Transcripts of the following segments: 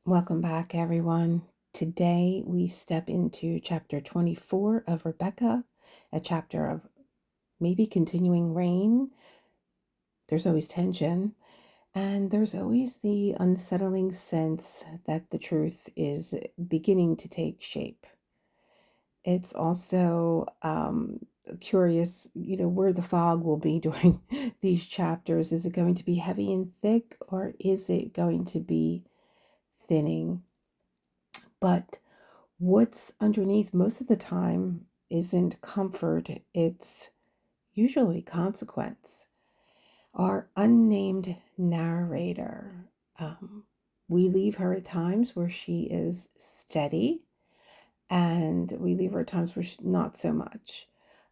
Welcome back, everyone. Today we step into chapter 24 of Rebecca, a chapter of maybe continuing rain. There's always tension, and there's always the unsettling sense that the truth is beginning to take shape. It's also curious, where the fog will be during these chapters. Is it going to be heavy and thick, or is it going to be thinning? But what's underneath most of the time isn't comfort, it's usually consequence. Our unnamed narrator, we leave her at times where she is steady, and we leave her at times where she's not so much.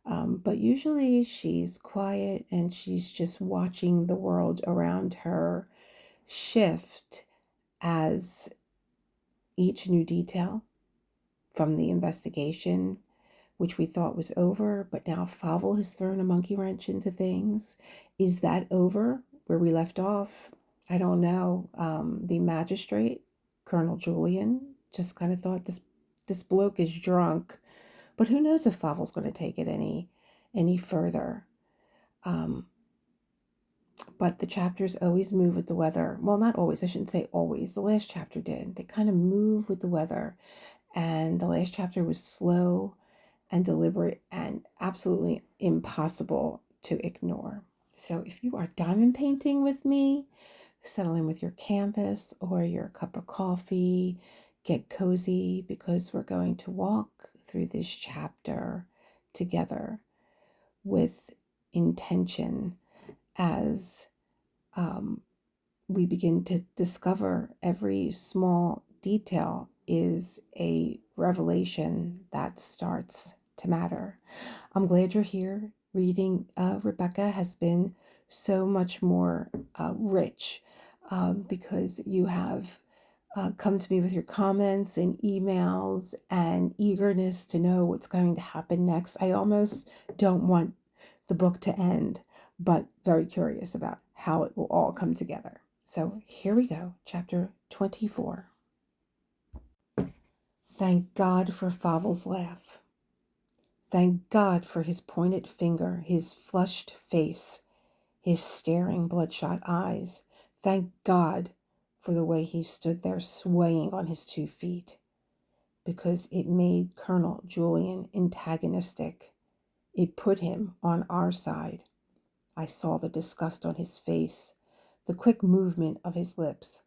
But usually she's quiet and she's just watching the world around her shift as each new detail from the investigation, which we thought was over, but now Favel has thrown a monkey wrench into things. Is that over where we left off? I don't know. The magistrate, Colonel Julian, just kind of thought this bloke is drunk, but who knows if Favel's going to take it any further. But the chapters always move with the weather. Well, not always. I shouldn't say always. The last chapter did. They kind of move with the weather. And the last chapter was slow and deliberate and absolutely impossible to ignore. So if you are diamond painting with me, settle in with your canvas or your cup of coffee, get cozy, because we're going to walk through this chapter together with intention as we begin to discover every small detail is a revelation that starts to matter. I'm glad you're here. Reading Rebecca has been so much more rich because you have come to me with your comments and emails and eagerness to know what's going to happen next. I almost don't want the book to end, but very curious about how it will all come together. So here we go, chapter 24. Thank God for Favel's laugh. Thank God for his pointed finger, his flushed face, his staring bloodshot eyes. Thank God for the way he stood there swaying on his 2 feet, because it made Colonel Julian antagonistic. It put him on our side. I saw the disgust on his face, the quick movement of his lips.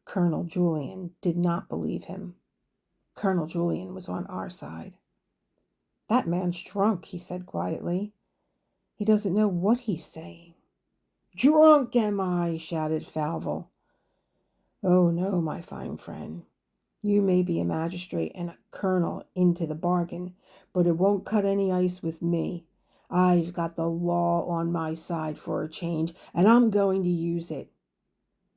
Colonel Julian did not believe him. Colonel Julian was on our side. That man's drunk, he said quietly. He doesn't know what he's saying. Drunk am I, shouted Favel. Oh no, my fine friend. You may be a magistrate and a colonel into the bargain, but it won't cut any ice with me. I've got the law on my side for a change, and I'm going to use it.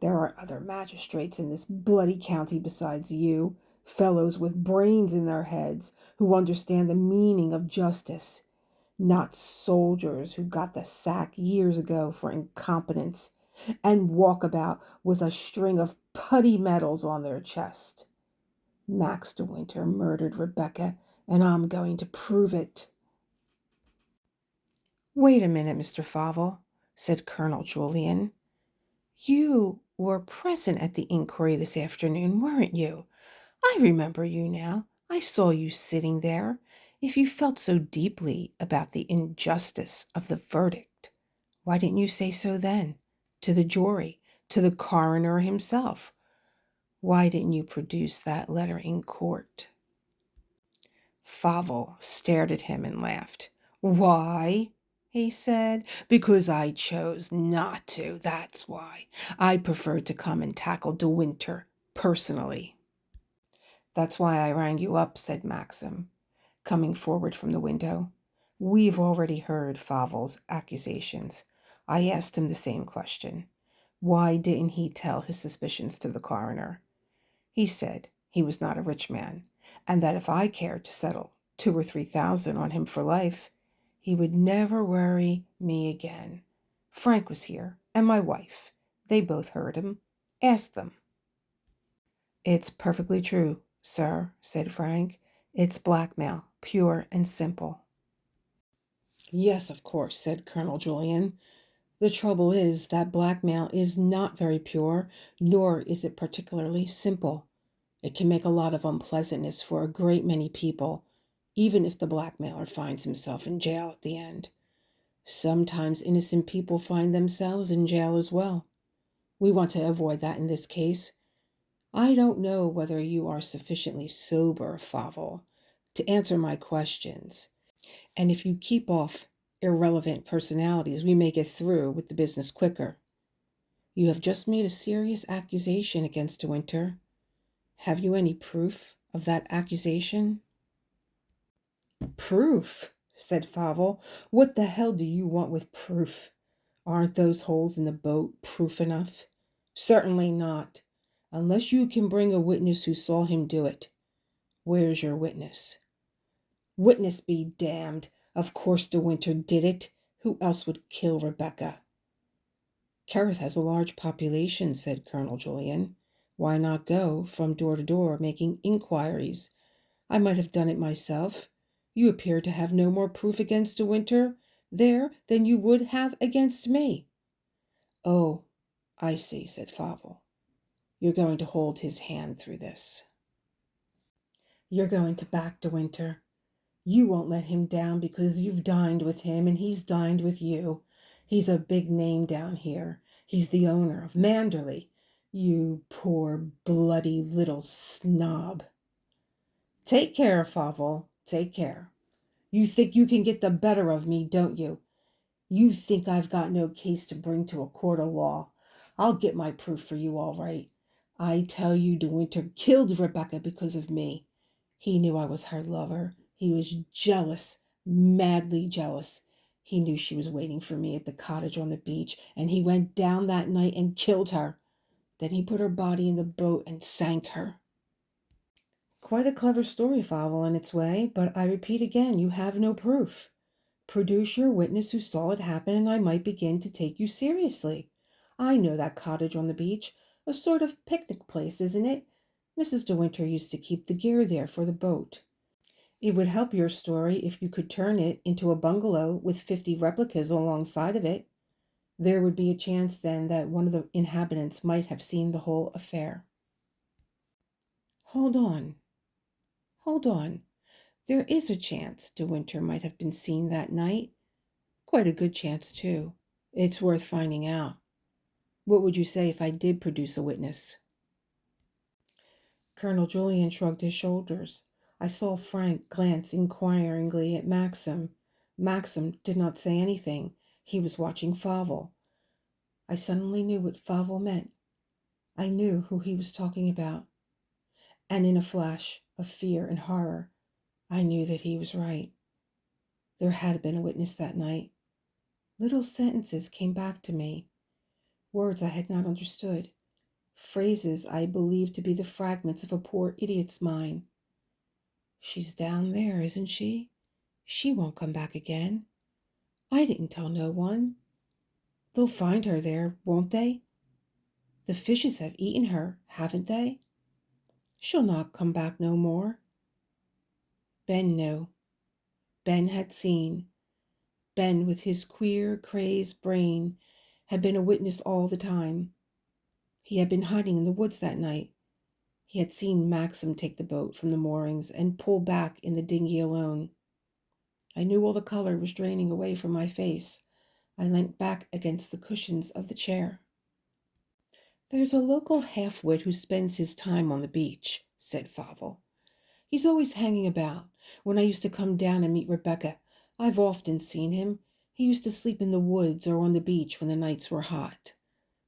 There are other magistrates in this bloody county besides you, fellows with brains in their heads who understand the meaning of justice, not soldiers who got the sack years ago for incompetence and walk about with a string of putty medals on their chest. Max de Winter murdered Rebecca, and I'm going to prove it. Wait a minute, Mr. Favel, said Colonel Julian. You were present at the inquiry this afternoon, weren't you? I remember you now. I saw you sitting there. If you felt so deeply about the injustice of the verdict, why didn't you say so then? To the jury, to the coroner himself. Why didn't you produce that letter in court? Favel stared at him and laughed. Why? He said. Because I chose not to, that's why. I preferred to come and tackle De Winter personally. That's why I rang you up, said Maxim, coming forward from the window. We've already heard Favel's accusations. I asked him the same question. Why didn't he tell his suspicions to the coroner? He said he was not a rich man, and that if I cared to settle 2,000 or 3,000 on him for life, he would never worry me again. Frank was here, and my wife. They both heard him. Ask them. It's perfectly true, sir, said Frank. It's blackmail, pure and simple. Yes, of course, said Colonel Julian. The trouble is that blackmail is not very pure, nor is it particularly simple. It can make a lot of unpleasantness for a great many people, even if the blackmailer finds himself in jail at the end. Sometimes innocent people find themselves in jail as well. We want to avoid that in this case. I don't know whether you are sufficiently sober, Favel, to answer my questions. And if you keep off irrelevant personalities, we may get through with the business quicker. You have just made a serious accusation against De Winter. Have you any proof of that accusation? Proof, said Favel. What the hell do you want with proof? Aren't those holes in the boat proof enough? Certainly not, unless you can bring a witness who saw him do it. Where's your witness? Witness be damned. Of course De Winter did it. Who else would kill Rebecca? Kerrith has a large population, said Colonel Julian. Why not go from door to door making inquiries? I might have done it myself. You appear to have no more proof against De Winter there than you would have against me. Oh, I see, said Favel. You're going to hold his hand through this. You're going to back De Winter. You won't let him down because you've dined with him and he's dined with you. He's a big name down here. He's the owner of Manderley. You poor, bloody little snob. Take care, Favel. Take care. You think you can get the better of me, don't you? You think I've got no case to bring to a court of law. I'll get my proof for you all right. I tell you, De Winter killed Rebecca because of me. He knew I was her lover. He was jealous, madly jealous. He knew she was waiting for me at the cottage on the beach, and he went down that night and killed her. Then he put her body in the boat and sank her. Quite a clever story, Favel, in its way, but I repeat again, you have no proof. Produce your witness who saw it happen, and I might begin to take you seriously. I know that cottage on the beach, a sort of picnic place, isn't it? Mrs. De Winter used to keep the gear there for the boat. It would help your story if you could turn it into a bungalow with 50 replicas alongside of it. There would be a chance then that one of the inhabitants might have seen the whole affair. Hold on. Hold on. There is a chance De Winter might have been seen that night. Quite a good chance, too. It's worth finding out. What would you say if I did produce a witness? Colonel Julian shrugged his shoulders. I saw Frank glance inquiringly at Maxim. Maxim did not say anything. He was watching Favel. I suddenly knew what Favel meant. I knew who he was talking about. And in a flash of fear and horror, I knew that he was right. There had been a witness that night. Little sentences came back to me, words I had not understood, phrases I believed to be the fragments of a poor idiot's mind. She's down there, isn't she? She won't come back again. I didn't tell no one. They'll find her there, won't they? The fishes have eaten her, haven't they? She'll not come back no more. Ben knew. Ben had seen. Ben, with his queer, crazed brain, had been a witness all the time. He had been hiding in the woods that night. He had seen Maxim take the boat from the moorings and pull back in the dinghy alone. I knew all the color was draining away from my face. I leant back against the cushions of the chair. There's a local half-wit who spends his time on the beach, said Favel. He's always hanging about. When I used to come down and meet Rebecca, I've often seen him. He used to sleep in the woods or on the beach when the nights were hot.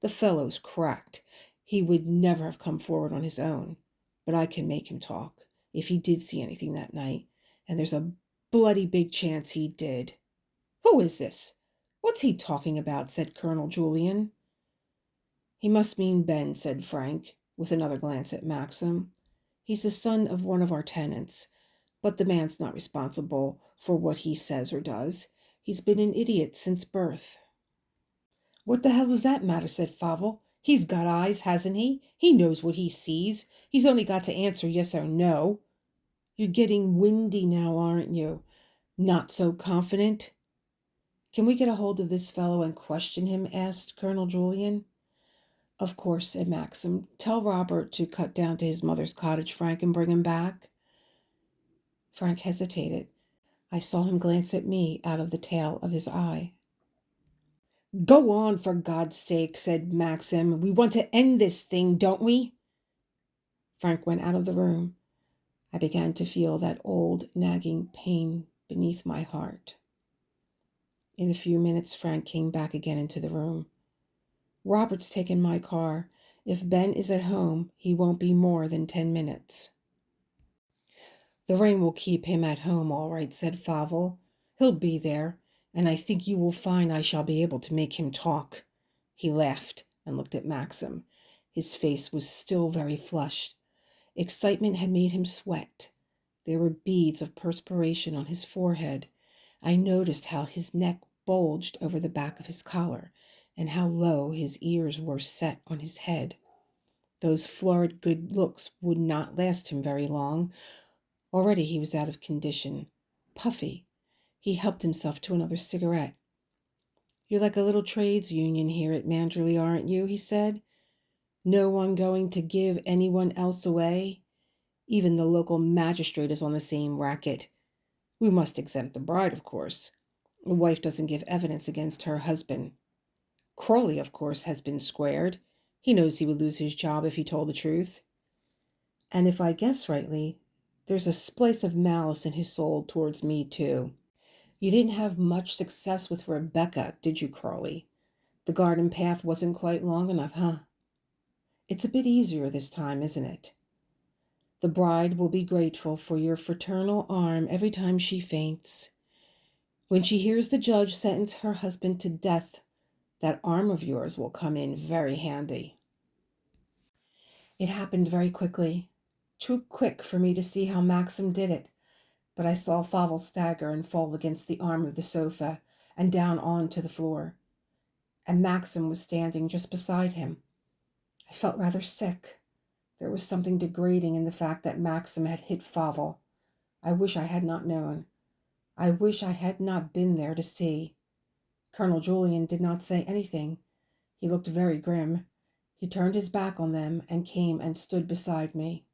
The fellow's cracked. He would never have come forward on his own. But I can make him talk, if he did see anything that night, and there's a bloody big chance he did. Who is this? What's he talking about? Said Colonel Julian. He must mean Ben, said Frank, with another glance at Maxim. He's the son of one of our tenants, but the man's not responsible for what he says or does. He's been an idiot since birth. What the hell does that matter? Said Favel. He's got eyes, hasn't he? He knows what he sees. He's only got to answer yes or no. You're getting windy now, aren't you? Not so confident? Can we get a hold of this fellow and question him? Asked Colonel Julian. Of course, said Maxim. Tell Robert to cut down to his mother's cottage, Frank, and bring him back. Frank hesitated. I saw him glance at me out of the tail of his eye. Go on, for God's sake, said Maxim. We want to end this thing, don't we? Frank went out of the room. I began to feel that old, nagging pain beneath my heart. In a few minutes, Frank came back again into the room. Robert's taken my car. If Ben is at home, he won't be more than 10 minutes. The rain will keep him at home, all right, said Favel. He'll be there, and I think you will find I shall be able to make him talk. He laughed and looked at Maxim. His face was still very flushed. Excitement had made him sweat. There were beads of perspiration on his forehead. I noticed how his neck bulged over the back of his collar, and how low his ears were set on his head. Those florid good looks would not last him very long. Already he was out of condition, puffy. He helped himself to another cigarette. You're like a little trades union here at Manderley, aren't you? He said. No one going to give anyone else away? Even the local magistrate is on the same racket. We must exempt the bride, of course. A wife doesn't give evidence against her husband. Crawley, of course, has been squared. He knows he would lose his job if he told the truth. And if I guess rightly, there's a splice of malice in his soul towards me, too. You didn't have much success with Rebecca, did you, Crawley? The garden path wasn't quite long enough, huh? It's a bit easier this time, isn't it? The bride will be grateful for your fraternal arm every time she faints. When she hears the judge sentence her husband to death, that arm of yours will come in very handy. It happened very quickly. Too quick for me to see how Maxim did it, but I saw Favel stagger and fall against the arm of the sofa and down onto the floor. And Maxim was standing just beside him. I felt rather sick. There was something degrading in the fact that Maxim had hit Favel. I wish I had not known. I wish I had not been there to see. Colonel Julian did not say anything. He looked very grim. He turned his back on them and came and stood beside me.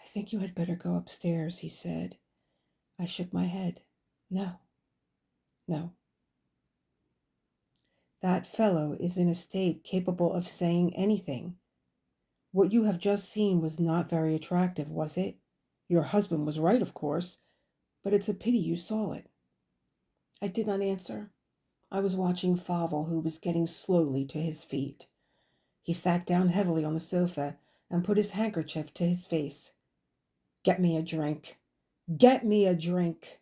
I think you had better go upstairs, he said. I shook my head. No. That fellow is in a state capable of saying anything. What you have just seen was not very attractive, was it? Your husband was right, of course, but it's a pity you saw it. I did not answer. I was watching Favel, who was getting slowly to his feet. He sat down heavily on the sofa and put his handkerchief to his face. Get me a drink. Get me a drink.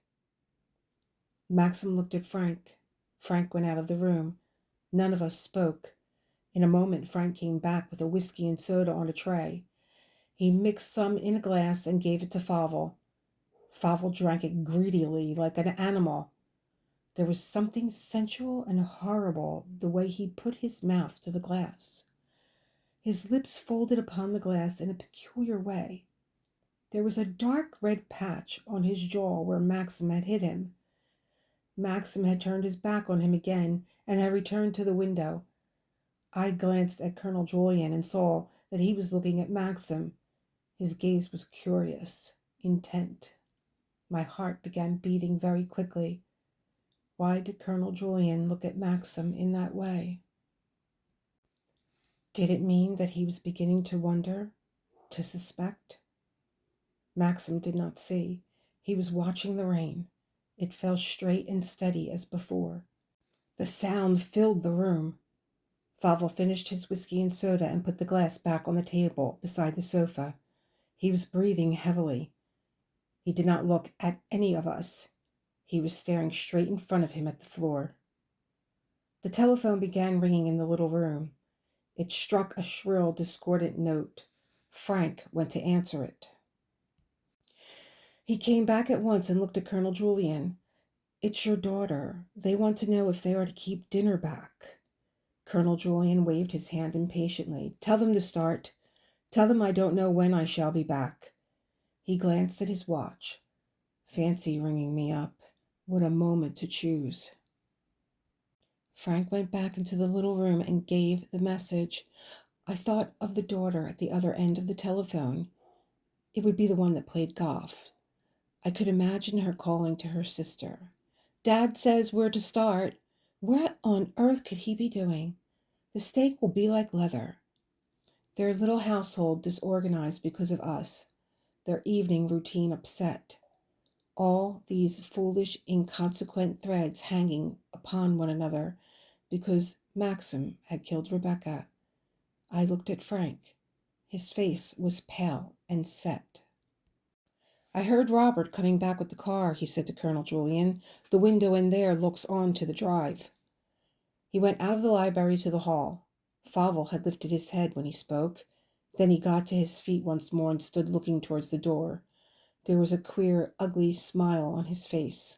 Maxim looked at Frank. Frank went out of the room. None of us spoke. In a moment, Frank came back with a whiskey and soda on a tray. He mixed some in a glass and gave it to Favel. Favel drank it greedily, like an animal. There was something sensual and horrible the way he put his mouth to the glass. His lips folded upon the glass in a peculiar way. There was a dark red patch on his jaw where Maxim had hit him. Maxim had turned his back on him again and had returned to the window. I glanced at Colonel Julian and saw that he was looking at Maxim. His gaze was curious, intent. My heart began beating very quickly. Why did Colonel Julian look at Maxim in that way? Did it mean that he was beginning to wonder, to suspect? Maxim did not see. He was watching the rain. It fell straight and steady as before. The sound filled the room. Favel finished his whiskey and soda and put the glass back on the table beside the sofa. He was breathing heavily. He did not look at any of us. He was staring straight in front of him at the floor. The telephone began ringing in the little room. It struck a shrill, discordant note. Frank went to answer it. He came back at once and looked at Colonel Julian. It's your daughter. They want to know if they are to keep dinner back. Colonel Julian waved his hand impatiently. Tell them to start. Tell them I don't know when I shall be back. He glanced at his watch. Fancy ringing me up. What a moment to choose. Frank went back into the little room and gave the message. I thought of the daughter at the other end of the telephone. It would be the one that played golf. I could imagine her calling to her sister. Dad says we're to start. What on earth could he be doing? The steak will be like leather. Their little household disorganized because of us. Their evening routine upset. All these foolish, inconsequent threads hanging upon one another because Maxim had killed Rebecca. I looked at Frank. His face was pale and set. I heard Robert coming back with the car, he said to Colonel Julian. The window in there looks on to the drive. He went out of the library to the hall. Favel had lifted his head when he spoke. Then he got to his feet once more and stood looking towards the door. There was a queer, ugly smile on his face.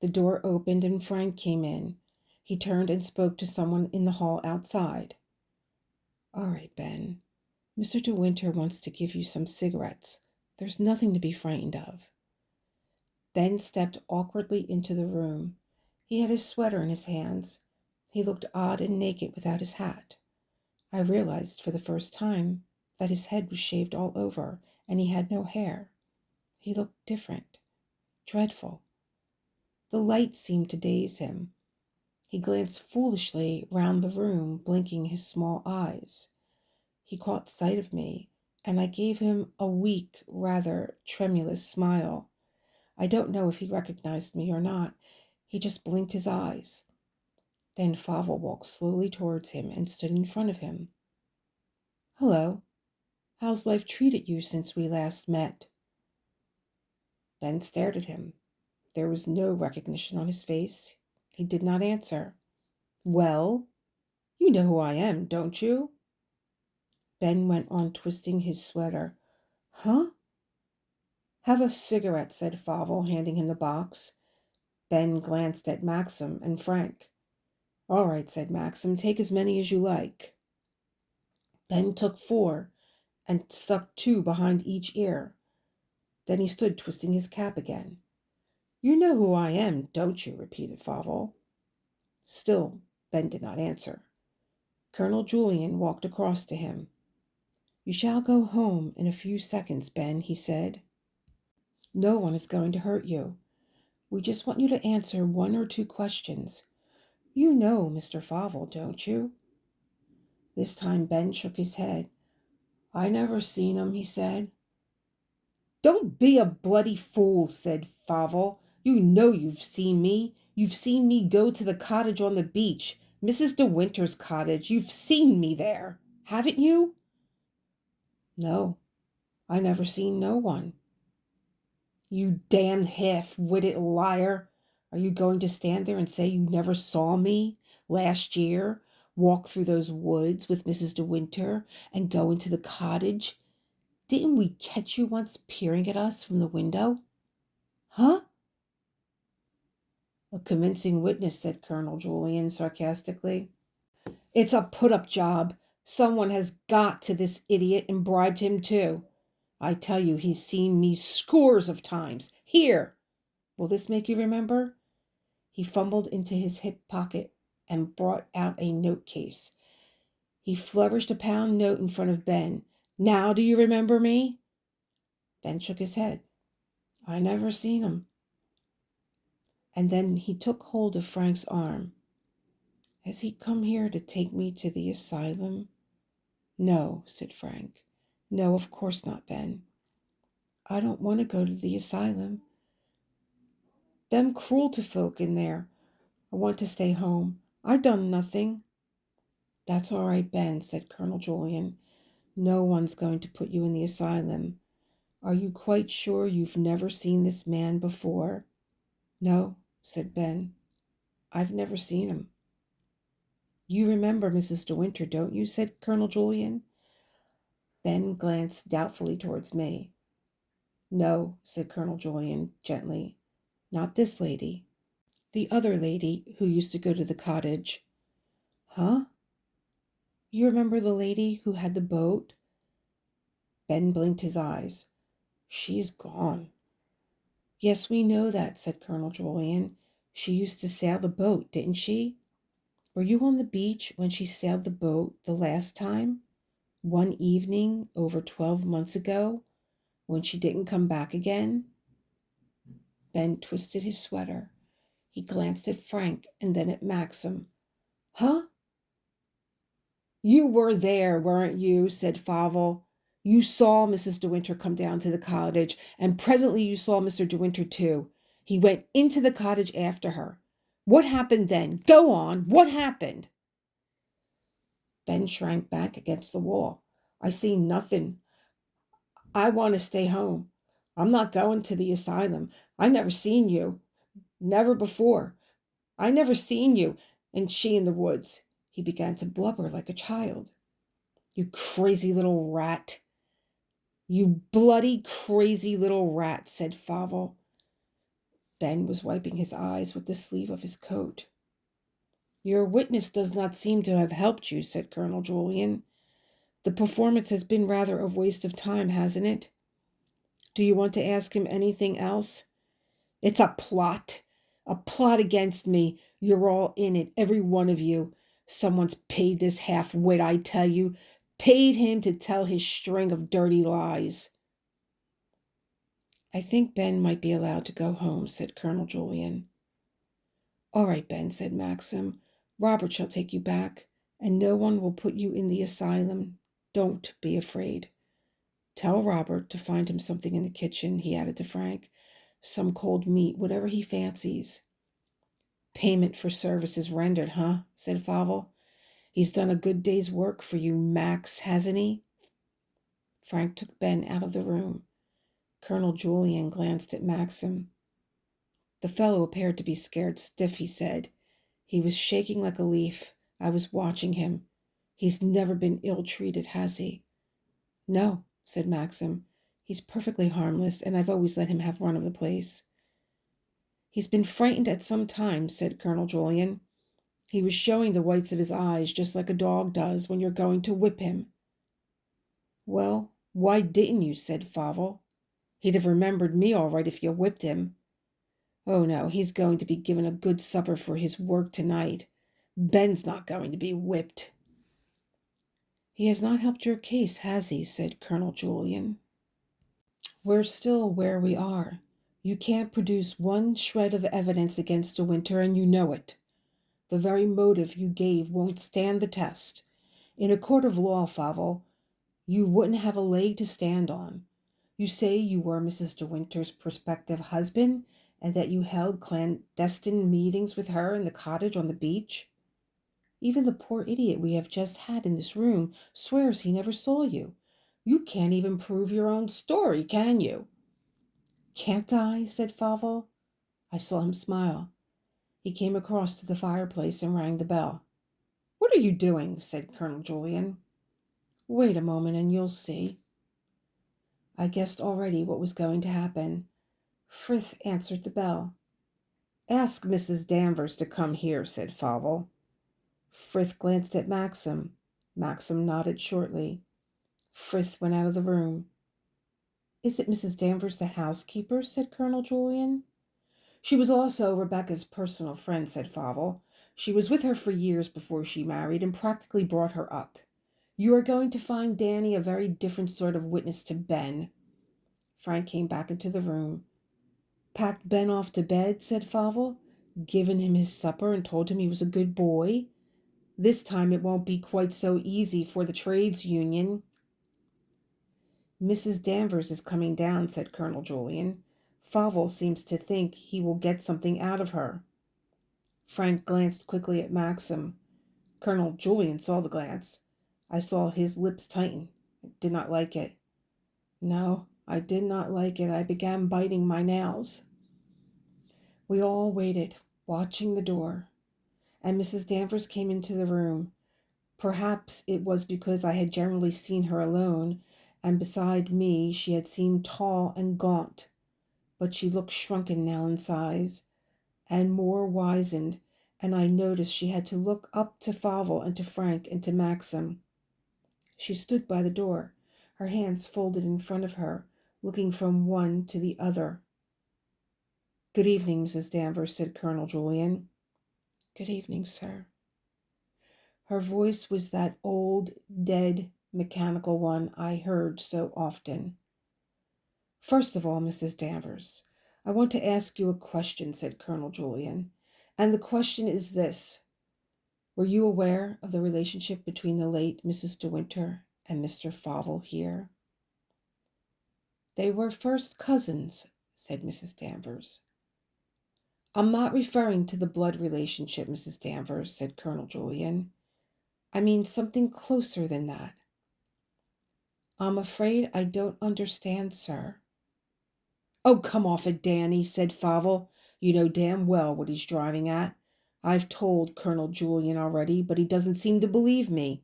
The door opened and Frank came in. He turned and spoke to someone in the hall outside. All right, Ben. Mr. De Winter wants to give you some cigarettes. There's nothing to be frightened of. Ben stepped awkwardly into the room. He had his sweater in his hands. He looked odd and naked without his hat. I realized for the first time that his head was shaved all over and he had no hair. He looked different, dreadful. The light seemed to daze him. He glanced foolishly round the room, blinking his small eyes. He caught sight of me, and I gave him a weak, rather tremulous smile. I don't know if he recognized me or not. He just blinked his eyes. Then Favel walked slowly towards him and stood in front of him. Hello. How's life treated you since we last met? Ben stared at him. There was no recognition on his face. He did not answer. Well, you know who I am, don't you? Ben went on twisting his sweater. Huh? Have a cigarette, said Favel, handing him the box. Ben glanced at Maxim and Frank. All right, said Maxim, take as many as you like. Ben took 4 and stuck 2 behind each ear. Then he stood twisting his cap again. You know who I am, don't you? Repeated Favel. Still, Ben did not answer. Colonel Julian walked across to him. You shall go home in a few seconds, Ben, he said. No one is going to hurt you. We just want you to answer 1 or 2 questions. You know Mr. Favel, don't you? This time Ben shook his head. I never seen him, he said. Don't be a bloody fool, said Favel. You know you've seen me. You've seen me go to the cottage on the beach, Mrs. De Winter's cottage. You've seen me there, haven't you? No, I never seen no one. You damned half-witted liar. Are you going to stand there and say you never saw me last year, walk through those woods with Mrs. De Winter, and go into the cottage? Didn't we catch you once peering at us from the window? Huh? A convincing witness, said Colonel Julian sarcastically. It's a put-up job. Someone has got to this idiot and bribed him too. I tell you, he's seen me scores of times. Here. Will this make you remember? He fumbled into his hip pocket and brought out a note case. He flourished a pound note in front of Ben. Now do you remember me? Ben shook his head. I never seen him. And then he took hold of Frank's arm. Has he come here to take me to the asylum? No, said Frank. No, of course not, Ben. I don't want to go to the asylum. Them cruelty folk in there. I want to stay home. I done nothing. That's all right, Ben, said Colonel Julian. No one's going to put you in the asylum. Are you quite sure you've never seen this man before? No, said Ben. I've never seen him. You remember Mrs. De Winter, don't you? Said Colonel Julian. Ben glanced doubtfully towards me. No, said Colonel Julian gently. Not this lady. The other lady who used to go to the cottage. Huh? You remember the lady who had the boat? Ben blinked his eyes. She's gone. Yes, we know that, said Colonel Julian. She used to sail the boat, didn't she? Were you on the beach when she sailed the boat the last time? One evening over 12 months ago, when she didn't come back again? Ben twisted his sweater. He glanced at Frank and then at Maxim. Huh? You were there, weren't you? Said Favel. You saw Mrs. De Winter come down to the cottage, and presently you saw Mr. De Winter too. He went into the cottage after her. What happened then? Go on. What happened? Ben shrank back against the wall. I see nothing. I want to stay home. I'm not going to the asylum. I never seen you. Never before. I never seen you. And she in the woods. He began to blubber like a child. You crazy little rat. You bloody crazy little rat, said Favel. Ben was wiping his eyes with the sleeve of his coat. Your witness does not seem to have helped you, said Colonel Julian. The performance has been rather a waste of time, hasn't it? Do you want to ask him anything else? It's a plot against me. You're all in it, every one of you. Someone's paid this half-wit, I tell you. Paid him to tell his string of dirty lies. I think Ben might be allowed to go home, said Colonel Julian. All right, Ben, said Maxim. Robert shall take you back, and no one will put you in the asylum. Don't be afraid. Tell Robert to find him something in the kitchen, he added to Frank. Some cold meat, whatever he fancies. Payment for services rendered, huh? Said Favel. He's done a good day's work for you, Max, hasn't he? Frank took Ben out of the room. Colonel Julian glanced at Maxim. The fellow appeared to be scared stiff, he said. He was shaking like a leaf. I was watching him. He's never been ill-treated, has he? No, said Maxim. He's perfectly harmless, and I've always let him have run of the place. He's been frightened at some time, said Colonel Julian. He was showing the whites of his eyes, just like a dog does when you're going to whip him. Well, why didn't you? Said Favel. He'd have remembered me all right if you whipped him. Oh, no, he's going to be given a good supper for his work tonight. Ben's not going to be whipped. He has not helped your case, has he? Said Colonel Julian. We're still where we are. You can't produce one shred of evidence against De Winter, and you know it. The very motive you gave won't stand the test. In a court of law, Favel, you wouldn't have a leg to stand on. You say you were Mrs. De Winter's prospective husband, and that you held clandestine meetings with her in the cottage on the beach. Even the poor idiot we have just had in this room swears he never saw you. You can't even prove your own story, can you? Can't I? Said Favel. I saw him smile. He came across to the fireplace and rang the bell. What are you doing? Said Colonel Julian. Wait a moment and you'll see. I guessed already what was going to happen. Frith answered the bell. Ask Mrs. Danvers to come here, said Favel. Frith glanced at Maxim. Maxim nodded shortly. Frith went out of the room. Is it Mrs. Danvers, the housekeeper? Said Colonel Julian. She was also Rebecca's personal friend, said Favel. She was with her for years before she married and practically brought her up. You are going to find Danny a very different sort of witness to Ben. Frank came back into the room. Packed Ben off to bed, said Favel. Given him his supper and told him he was a good boy. This time it won't be quite so easy for the trades union. Mrs. Danvers is coming down, said Colonel Julian. Favel seems to think he will get something out of her. Frank glanced quickly at Maxim. Colonel Julian saw the glance. I saw his lips tighten. I did not like it. No, I did not like it. I began biting my nails. We all waited, watching the door, and Mrs. Danvers came into the room. Perhaps it was because I had generally seen her alone, and beside me she had seemed tall and gaunt, but she looked shrunken now in size, and more wizened, and I noticed she had to look up to Favel and to Frank and to Maxim. She stood by the door, her hands folded in front of her, looking from one to the other. "Good evening, Mrs. Danvers," said Colonel Julian. "Good evening, sir." Her voice was that old, dead, mechanical one I heard so often. "First of all, Mrs. Danvers, I want to ask you a question," said Colonel Julian. "And the question is this. Were you aware of the relationship between the late Mrs. De Winter and Mr. Favel here?" "They were first cousins," said Mrs. Danvers. "I'm not referring to the blood relationship, Mrs. Danvers," said Colonel Julian. "I mean something closer than that." "I'm afraid I don't understand, sir." "Oh, come off it, Danny," said Favel. "You know damn well what he's driving at. I've told Colonel Julian already, but he doesn't seem to believe me.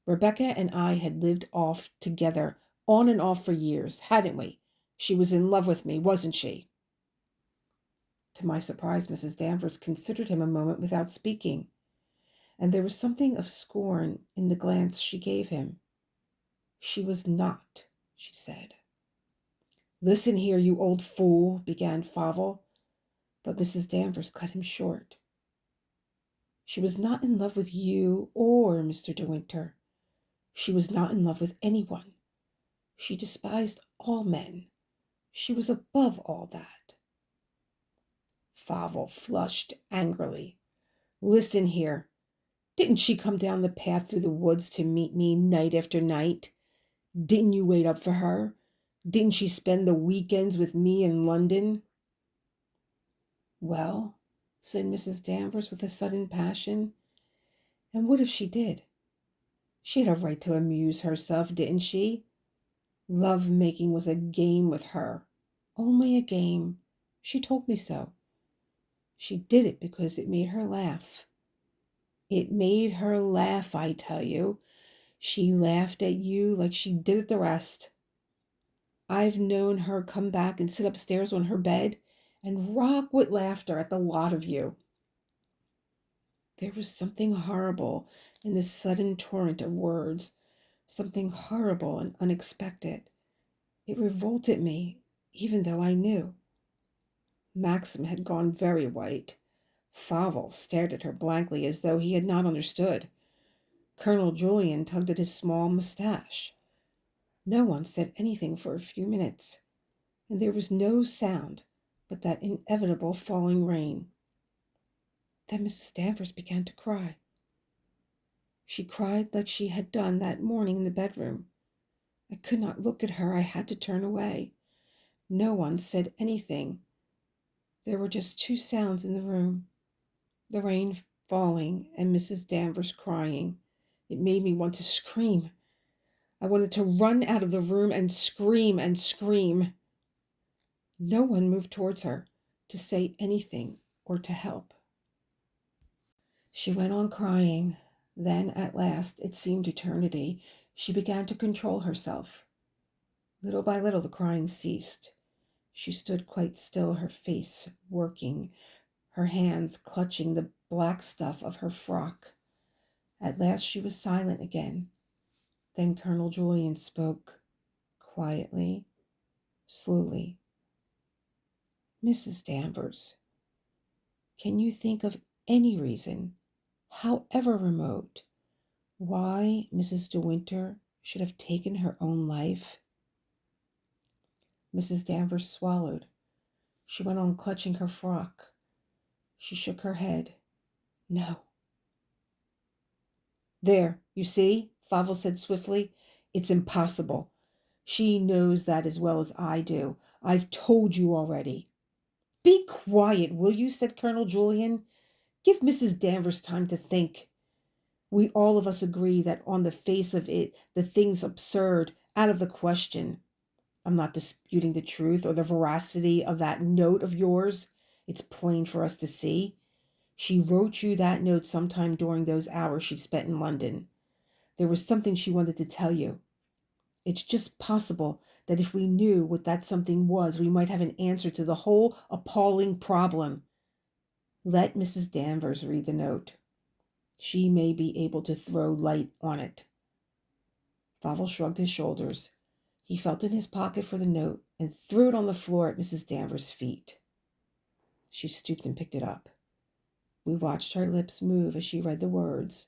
Rebecca and I had lived off together, on and off for years, hadn't we? She was in love with me, wasn't she?" To my surprise, Mrs. Danvers considered him a moment without speaking, and there was something of scorn in the glance she gave him. "She was not," she said. "Listen here, you old fool," began Favel, but Mrs. Danvers cut him short. "She was not in love with you or Mr. De Winter. She was not in love with anyone. She despised all men. She was above all that." Favel flushed angrily. "Listen here. Didn't she come down the path through the woods to meet me night after night? Didn't you wait up for her? Didn't she spend the weekends with me in London?" "Well," said Mrs. Danvers with a sudden passion, "and what if she did? She had a right to amuse herself, didn't she? Love making was a game with her. Only a game. She told me so. She did it because it made her laugh. It made her laugh, I tell you. She laughed at you like she did at the rest. I've known her come back and sit upstairs on her bed and rock with laughter at the lot of you." There was something horrible in this sudden torrent of words, something horrible and unexpected. It revolted me, even though I knew. Maxim had gone very white. Favel stared at her blankly as though he had not understood. Colonel Julian tugged at his small mustache. No one said anything for a few minutes, and there was no sound but that inevitable falling rain. Then Mrs. Danvers began to cry. She cried like she had done that morning in the bedroom. I could not look at her. I had to turn away. No one said anything. There were just two sounds in the room: the rain falling and Mrs. Danvers crying. It made me want to scream. I wanted to run out of the room and scream and scream. No one moved towards her to say anything or to help. She went on crying. Then, at last, it seemed eternity, she began to control herself. Little by little, the crying ceased. She stood quite still, her face working, her hands clutching the black stuff of her frock. At last she was silent again. Then Colonel Julian spoke, quietly, slowly. "Mrs. Danvers, can you think of any reason, however remote, why Mrs. De Winter should have taken her own life?" Mrs. Danvers swallowed. She went on clutching her frock. She shook her head. "No." "There, you see," Favel said swiftly. "It's impossible. She knows that as well as I do. I've told you already." "Be quiet, will you?" said Colonel Julian. "Give Mrs. Danvers time to think. We all of us agree that on the face of it, the thing's absurd, out of the question. I'm not disputing the truth or the veracity of that note of yours. It's plain for us to see. She wrote you that note sometime during those hours she spent in London. There was something she wanted to tell you. It's just possible that if we knew what that something was, we might have an answer to the whole appalling problem. Let Mrs. Danvers read the note. She may be able to throw light on it. Favel shrugged his shoulders. He felt in his pocket for the note and threw it on the floor at Mrs. Danvers' feet. She stooped and picked it up. We watched her lips move as she read the words.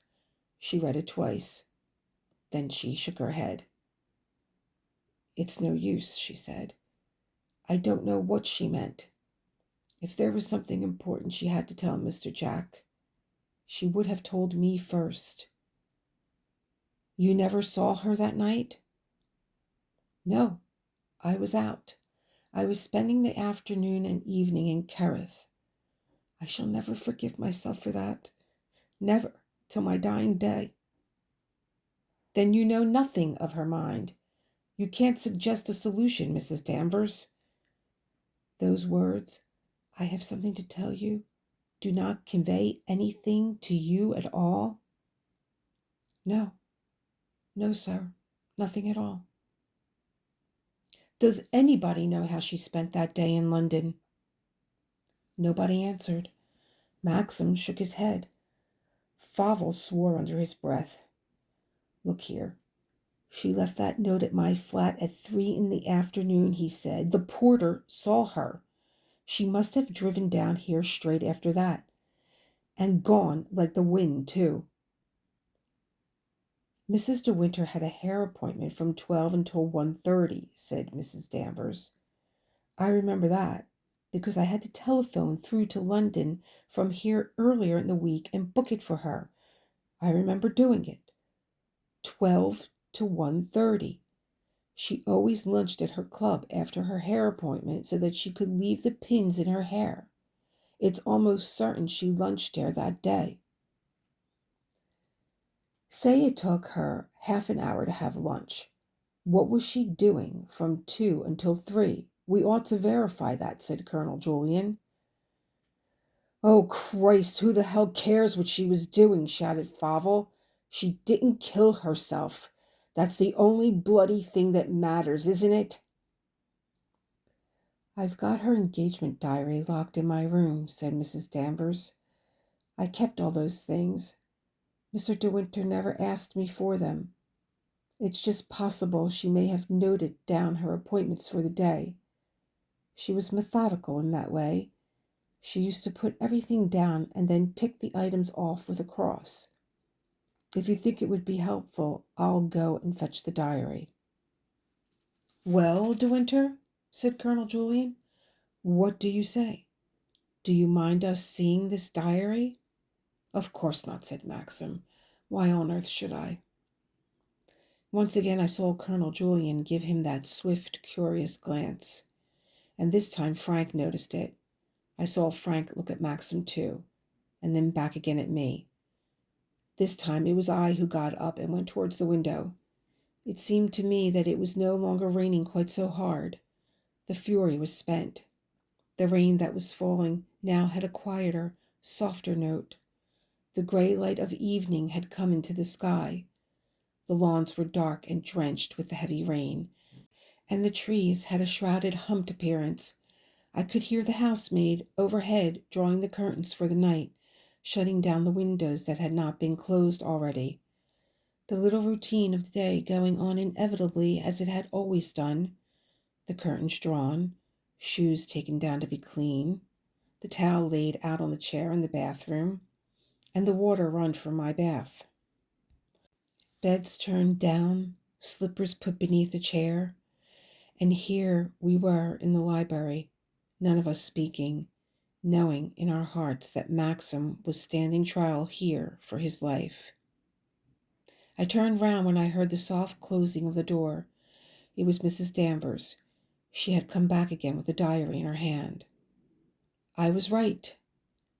She read it twice. Then she shook her head. "It's no use," she said. "I don't know what she meant. If there was something important she had to tell Mr. Jack, she would have told me first." "You never saw her that night?" "No, I was out. I was spending the afternoon and evening in Kerrith. I shall never forgive myself for that. Never, till my dying day." "Then you know nothing of her mind. You can't suggest a solution, Mrs. Danvers." "Those words, 'I have something to tell you,' do not convey anything to you at all?" "No, no, sir, nothing at all." "Does anybody know how she spent that day in London?" Nobody answered. Maxim shook his head. Favel swore under his breath. "Look here. She left that note at my flat at 3 in the afternoon," he said. "The porter saw her. She must have driven down here straight after that. And gone like the wind, too." "Mrs. De Winter had a hair appointment from 12 until 1:30, said Mrs. Danvers. "I remember that, because I had to telephone through to London from here earlier in the week and book it for her. I remember doing it. 12 to 1:30. She always lunched at her club after her hair appointment so that she could leave the pins in her hair. It's almost certain she lunched there that day." "Say it took her half an hour to have lunch. What was she doing from 2 until 3? We ought to verify that," said Colonel Julian. "Oh, Christ, who the hell cares what she was doing?" shouted Favel. "She didn't kill herself. That's the only bloody thing that matters, isn't it?" "I've got her engagement diary locked in my room," said Mrs. Danvers. "I kept all those things. Mr. De Winter never asked me for them. It's just possible she may have noted down her appointments for the day. She was methodical in that way. She used to put everything down and then tick the items off with a cross. If you think it would be helpful, I'll go and fetch the diary." "Well, De Winter," said Colonel Julian, "what do you say? Do you mind us seeing this diary?" "Of course not," said Maxim. "Why on earth should I?" Once again I saw Colonel Julian give him that swift, curious glance, and this time Frank noticed it. I saw Frank look at Maxim too, and then back again at me. This time it was I who got up and went towards the window. It seemed to me that it was no longer raining quite so hard. The fury was spent. The rain that was falling now had a quieter, softer note. The gray light of evening had come into the sky. The lawns were dark and drenched with the heavy rain, and the trees had a shrouded, humped appearance. I could hear the housemaid overhead drawing the curtains for the night, shutting down the windows that had not been closed already. The little routine of the day going on inevitably as it had always done. The curtains drawn, shoes taken down to be clean, the towel laid out on the chair in the bathroom, and the water run for my bath. Beds turned down, slippers put beneath a chair, and here we were in the library, none of us speaking, knowing in our hearts that Maxim was standing trial here for his life. I turned round when I heard the soft closing of the door. It was Mrs. Danvers. She had come back again with the diary in her hand. I was right.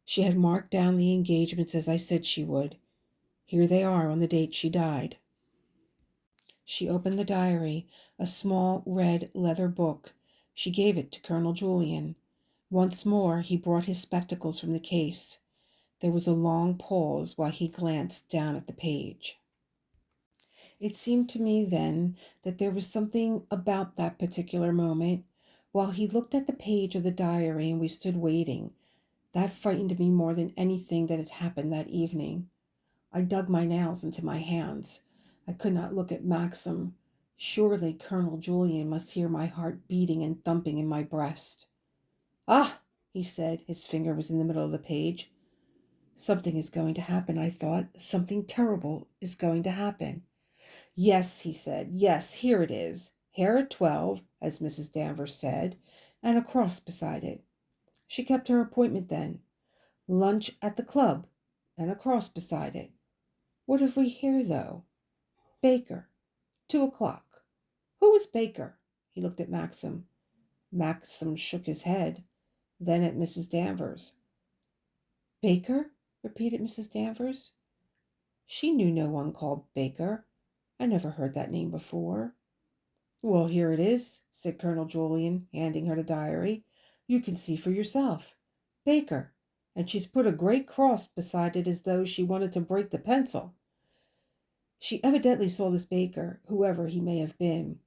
She had marked down the engagements as I said she would. Here they are on the date she died. She opened the diary, a small red leather book. She gave it to Colonel Julian. Once more he brought his spectacles from the case. There was a long pause while he glanced down at the page. It seemed to me then that there was something about that particular moment, while he looked at the page of the diary and we stood waiting, That frightened me more than anything that had happened that evening. I dug my nails into my hands. I could not look at Maxim. Surely Colonel Julian must hear my heart beating and thumping in my breast. Ah, he said. His finger was in the middle of the page. Something is going to happen, I thought. Something terrible is going to happen. Yes, he said. Yes, here it is. Hair at 12, as Mrs. Danvers said, and a cross beside it. She kept her appointment then. Lunch at the club, and a cross beside it. What have we here, though? Baker. 2 o'clock. Who was Baker? He looked at Maxim. Maxim shook his head, then at Mrs. Danvers. Baker? Repeated Mrs. Danvers. She knew no one called Baker. I never heard that name before. Well, here it is, said Colonel Julian, handing her the diary. You can see for yourself. Baker. And she's put a great cross beside it as though she wanted to break the pencil. She evidently saw this Baker, whoever he may have been.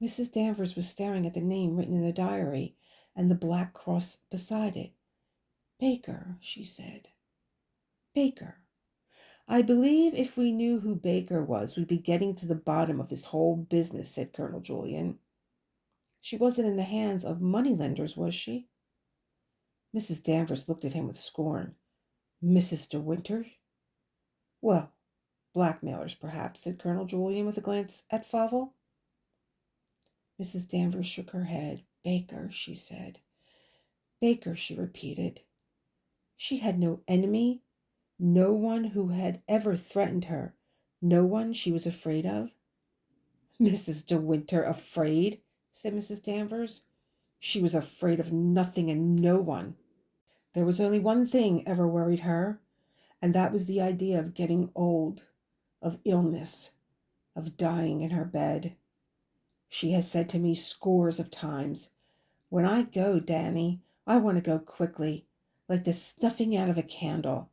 Mrs. Danvers was staring at the name written in the diary and the black cross beside it. Baker, she said. Baker. I believe if we knew who Baker was, we'd be getting to the bottom of this whole business, said Colonel Julian. She wasn't in the hands of moneylenders, was she? Mrs. Danvers looked at him with scorn. Mrs. De Winter? Well, blackmailers, perhaps, said Colonel Julian with a glance at Favel. Mrs. Danvers shook her head. Baker, she said. Baker, she repeated. She had no enemy, no one who had ever threatened her, no one she was afraid of. Mrs. De Winter afraid, said Mrs. Danvers. She was afraid of nothing and no one. There was only one thing ever worried her, and that was the idea of getting old, of illness, of dying in her bed. She has said to me scores of times, when I go, Danny, I want to go quickly, like the snuffing out of a candle.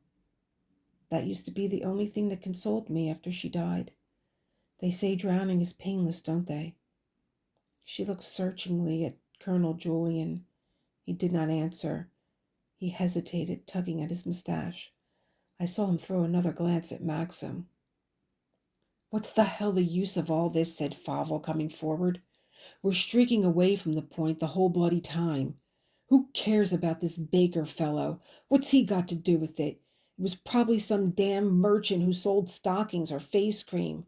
That used to be the only thing that consoled me after she died. They say drowning is painless, don't they? She looked searchingly at Colonel Julian. He did not answer. He hesitated, tugging at his mustache. I saw him throw another glance at Maxim. What's the hell the use of all this, said Favel, coming forward. We're streaking away from the point the whole bloody time. Who cares about this Baker fellow? What's he got to do with it? It was probably some damn merchant who sold stockings or face cream.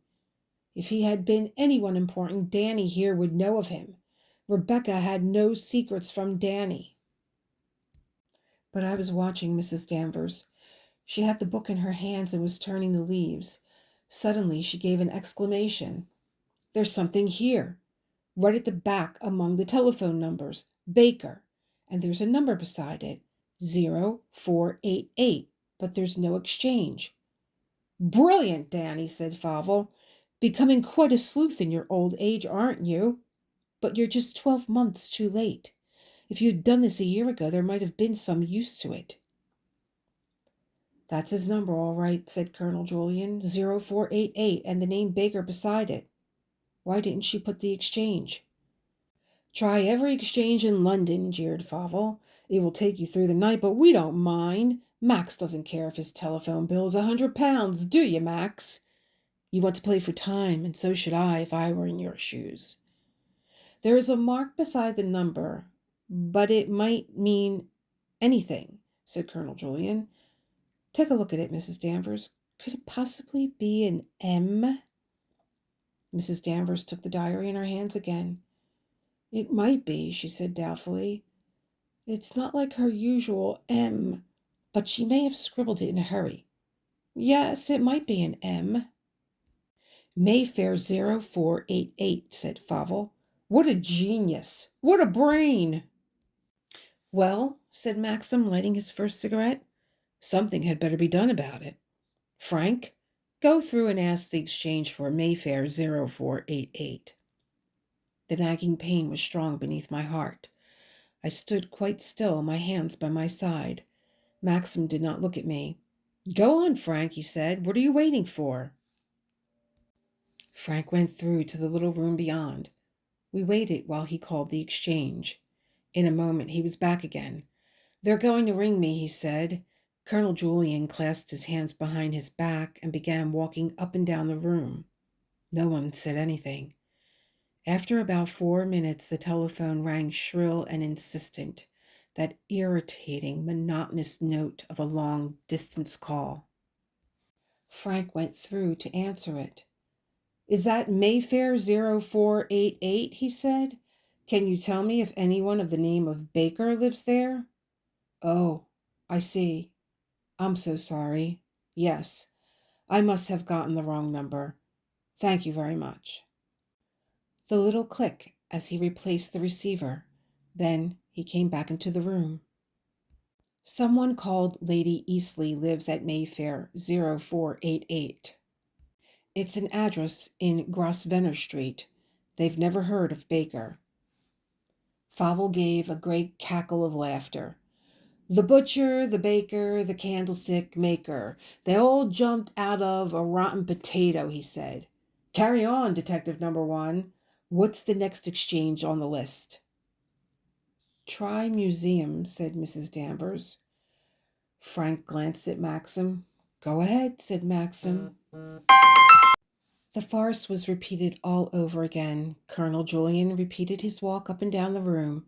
If he had been anyone important, Danny here would know of him. Rebecca had no secrets from Danny. But I was watching Mrs. Danvers. She had the book in her hands and was turning the leaves. Suddenly she gave an exclamation. There's something here. Right at the back among the telephone numbers. Baker. And there's a number beside it. 0488. But there's no exchange. Brilliant, Danny, said Favel. Becoming quite a sleuth in your old age, aren't you? But you're just 12 months too late. If you'd done this a year ago, there might have been some use to it. That's his number, all right, said Colonel Julian. 0488, and the name Baker beside it. Why didn't she put the exchange? Try every exchange in London, jeered Favel. It will take you through the night, but we don't mind. Max doesn't care if his telephone bill is £100, do you, Max? You want to play for time, and so should I if I were in your shoes. There is a mark beside the number, but it might mean anything, said Colonel Julian. Take a look at it, Mrs. Danvers. Could it possibly be an M? Mrs. Danvers took the diary in her hands again. It might be, she said doubtfully. It's not like her usual M, but she may have scribbled it in a hurry. Yes, it might be an M. Mayfair 0488, said Favel. What a genius! What a brain! Well, said Maxim, lighting his first cigarette, something had better be done about it. Frank, go through and ask the exchange for Mayfair 0488. The nagging pain was strong beneath my heart. I stood quite still, my hands by my side. Maxim did not look at me. Go on, Frank, he said. What are you waiting for? Frank went through to the little room beyond. We waited while he called the exchange. In a moment he was back again. "They're going to ring me," he said. Colonel Julian clasped his hands behind his back and began walking up and down the room. No one said anything. After about 4 minutes, the telephone rang shrill and insistent, that irritating, monotonous note of a long-distance call. Frank went through to answer it. "Is that Mayfair 0488?" he said. "Can you tell me if anyone of the name of Baker lives there?" "Oh, I see. I'm so sorry. Yes, I must have gotten the wrong number. Thank you very much." The little click as he replaced the receiver. Then he came back into the room. "Someone called Lady Eastley lives at Mayfair 0488. It's an address in Grosvenor Street. They've never heard of Baker." Favel gave a great cackle of laughter. "The butcher, the baker, the candlestick maker, they all jumped out of a rotten potato," he said. "Carry on, Detective Number 1. What's the next exchange on the list?" "Try museum," said Mrs. Danvers. Frank glanced at Maxim. "Go ahead," said Maxim. The farce was repeated all over again. Colonel Julian repeated his walk up and down the room.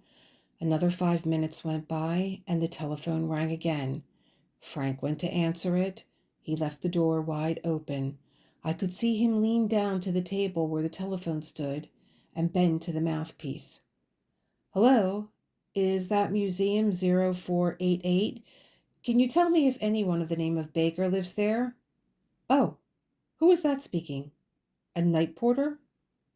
Another 5 minutes went by, and the telephone rang again. Frank went to answer it. He left the door wide open. I could see him lean down to the table where the telephone stood and bend to the mouthpiece. "Hello, is that Museum 0488? Can you tell me if anyone of the name of Baker lives there?" "Oh, who is that speaking? A night porter?"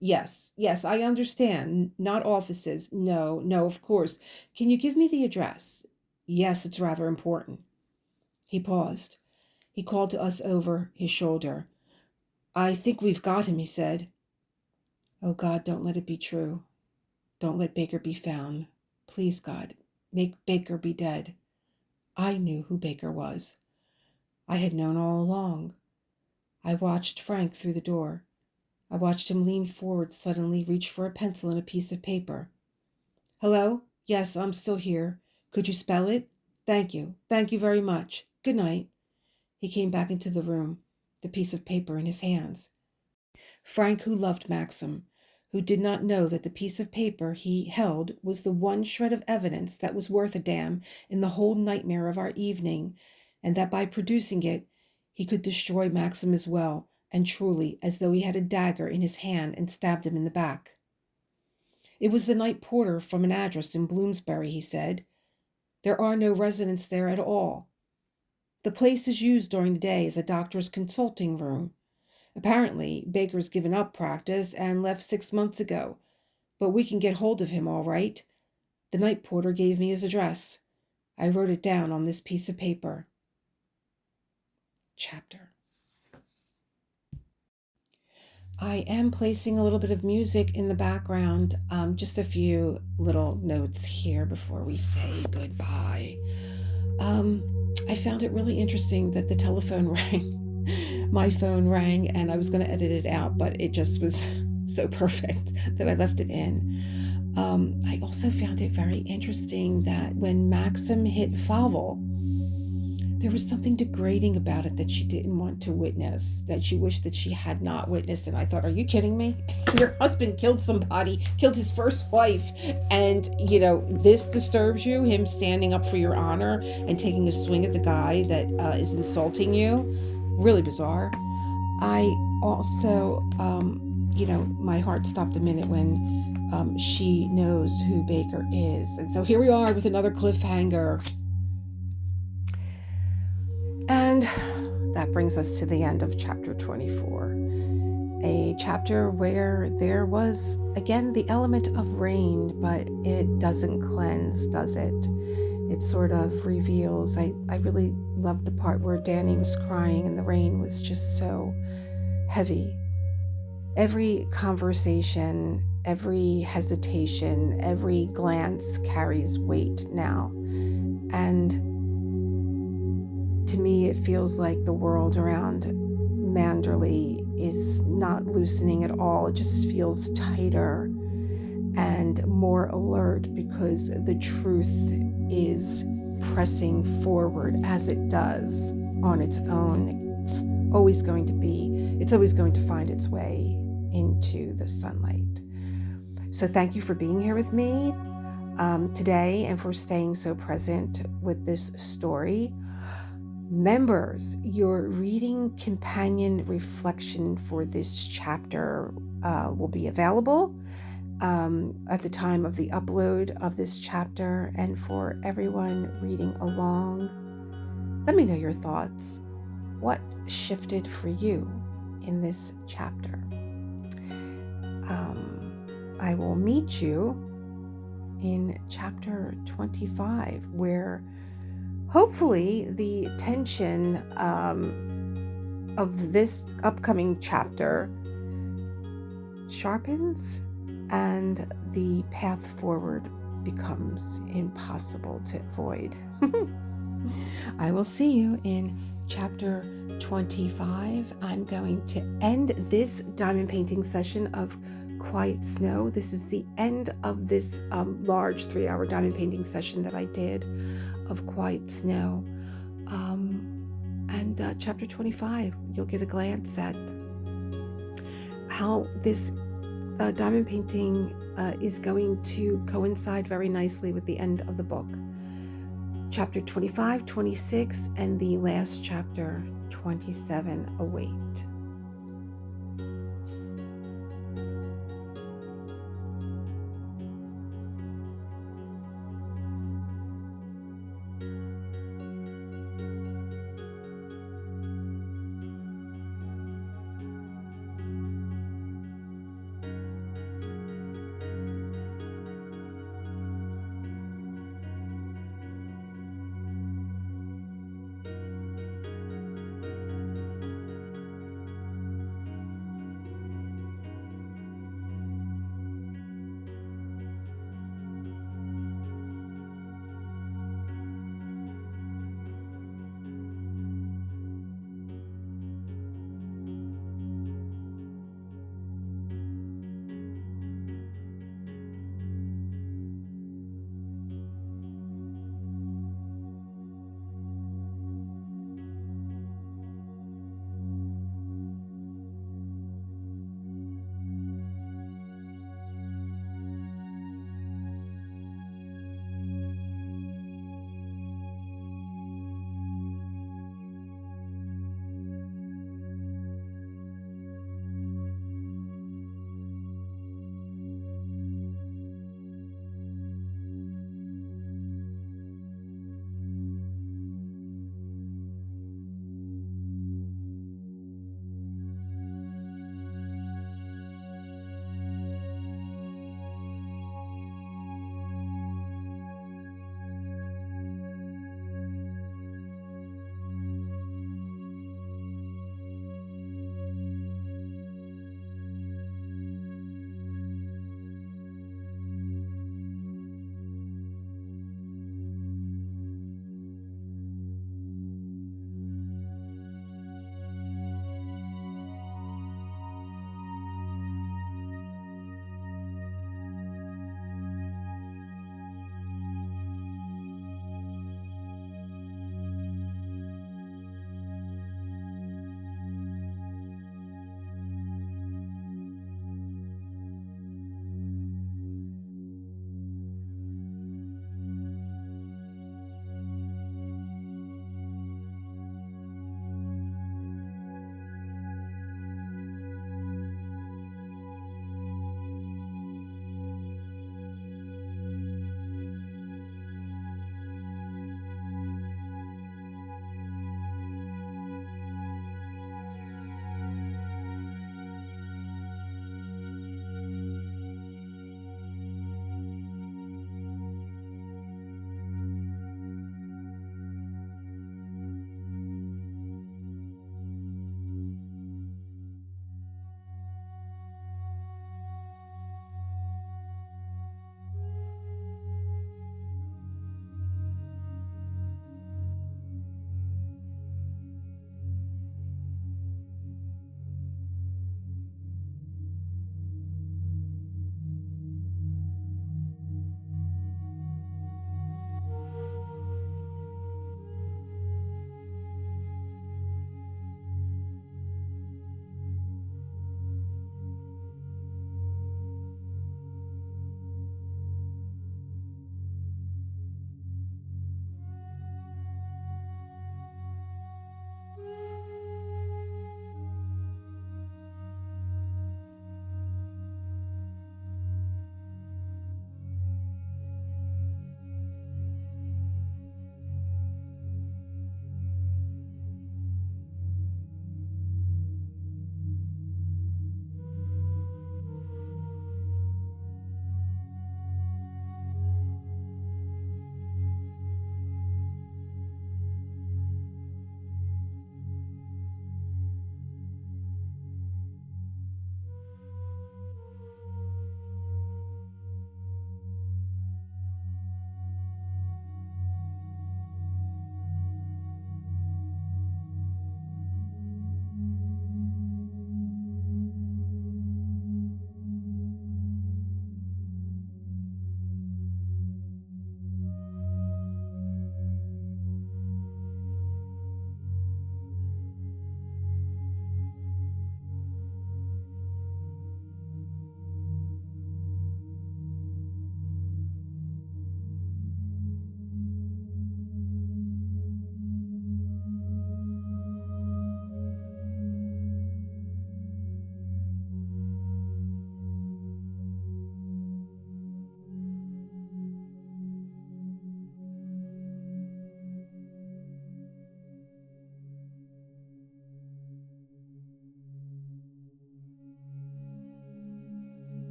Yes, I understand. Not offices. No, of course. Can you give me the address?" "Yes, it's rather important." He paused. He called to us over his shoulder. "I think we've got him," he said. "Oh, God, don't let it be true. Don't let Baker be found. Please, God, make Baker be dead." I knew who Baker was. I had known all along. I watched Frank through the door. I watched him lean forward, suddenly reach for a pencil and a piece of paper. "Hello? Yes, I'm still here. Could you spell it? Thank you. Thank you very much. Good night." He came back into the room, the piece of paper in his hands. Frank, who loved Maxim, who did not know that the piece of paper he held was the one shred of evidence that was worth a damn in the whole nightmare of our evening, and that by producing it, he could destroy Maxim as well, and truly, as though he had a dagger in his hand and stabbed him in the back. "It was the night porter from an address in Bloomsbury," he said. "There are no residents there at all. The place is used during the day as a doctor's consulting room. Apparently, Baker's given up practice and left 6 months ago, but we can get hold of him all right. The night porter gave me his address. I wrote it down on this piece of paper." Chapter. I am placing a little bit of music in the background, just a few little notes here before we say goodbye. I found it really interesting that the telephone rang. My phone rang, and I was going to edit it out, but it just was so perfect that I left it in. I also found it very interesting that when Maxim hit Favel, there was something degrading about it that she didn't want to witness, that she wished that she had not witnessed. And I thought, are you kidding me? Your husband killed somebody, killed his first wife, and, this disturbs you, him standing up for your honor and taking a swing at the guy that is insulting you? Really bizarre. I also, my heart stopped a minute when she knows who Baker is. And so here we are with another cliffhanger. And that brings us to the end of chapter 24, a chapter where there was, again, the element of rain, but it doesn't cleanse, does it? It sort of reveals. I really loved the part where Danny was crying and the rain was just so heavy. Every conversation, every hesitation, every glance carries weight now. And to me, it feels like the world around Manderley is not loosening at all. It just feels tighter and more alert because the truth is pressing forward as it does on its own. It's always going to find its way into the sunlight. So thank you for being here with me today and for staying so present with this story. Members, your reading companion reflection for this chapter will be available at the time of the upload of this chapter. And for everyone reading along, let me know your thoughts. What shifted for you in this chapter? I will meet you in chapter 25, where hopefully the tension of this upcoming chapter sharpens and the path forward becomes impossible to avoid. I will see you in chapter 25. I'm going to end this diamond painting session of Quiet Snow. This is the end of this large 3-hour diamond painting session that I did of Quiet Snow. And chapter 25, you'll get a glance at how this diamond painting is going to coincide very nicely with the end of the book. Chapter 25, 26, and the last chapter, 27, await.